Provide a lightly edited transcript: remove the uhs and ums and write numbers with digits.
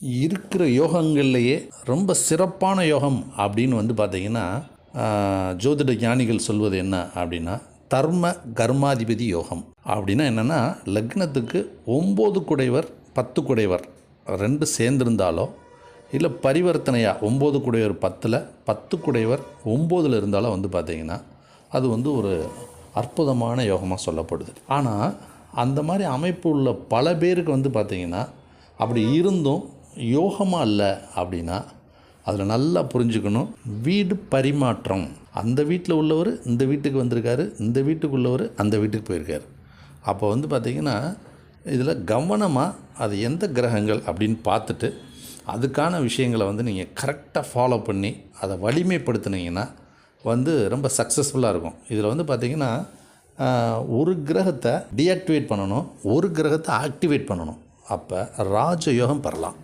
இருக்கிற யோகங்கள்லேயே ரொம்ப சிறப்பான யோகம் அப்படின்னு பார்த்திங்கன்னா ஜோதிட ஞானிகள் சொல்வது என்ன அப்படின்னா தர்ம கர்மாதிபதி யோகம். அப்படின்னா என்னென்னா லக்னத்துக்கு 9 குடைவர் 10 குடைவர் 2 சேர்ந்திருந்தாலோ இல்லை பரிவர்த்தனையாக 9 குடைவர் 10ல் 10 குடைவர் 9ல் இருந்தாலோ பார்த்திங்கன்னா அது ஒரு அற்புதமான யோகமாக சொல்லப்படுது. ஆனால் அந்த மாதிரி அமைப்பு உள்ள பல பேருக்கு பார்த்திங்கன்னா அப்படி இருந்தும் யோகமாக இல்லை அப்படின்னா அதில் நல்லா புரிஞ்சுக்கணும். வீடு பரிமாற்றம், அந்த வீட்டில் உள்ளவர் இந்த வீட்டுக்கு வந்திருக்காரு, இந்த வீட்டுக்கு உள்ளவர் அந்த வீட்டுக்கு போயிருக்கார். அப்போ பார்த்திங்கன்னா இதில் கவனமாக அது எந்த கிரகங்கள் அப்படின்னு பார்த்துட்டு அதுக்கான விஷயங்களை நீங்கள் கரெக்டாக ஃபாலோ பண்ணி அதை வலிமைப்படுத்தினீங்கன்னா ரொம்ப சக்ஸஸ்ஃபுல்லாக இருக்கும். இதில் பார்த்திங்கன்னா ஒரு கிரகத்தை டீஆக்டிவேட் பண்ணணும், ஒரு கிரகத்தை ஆக்டிவேட் பண்ணணும். அப்போ ராஜயோகம் பெறலாம்.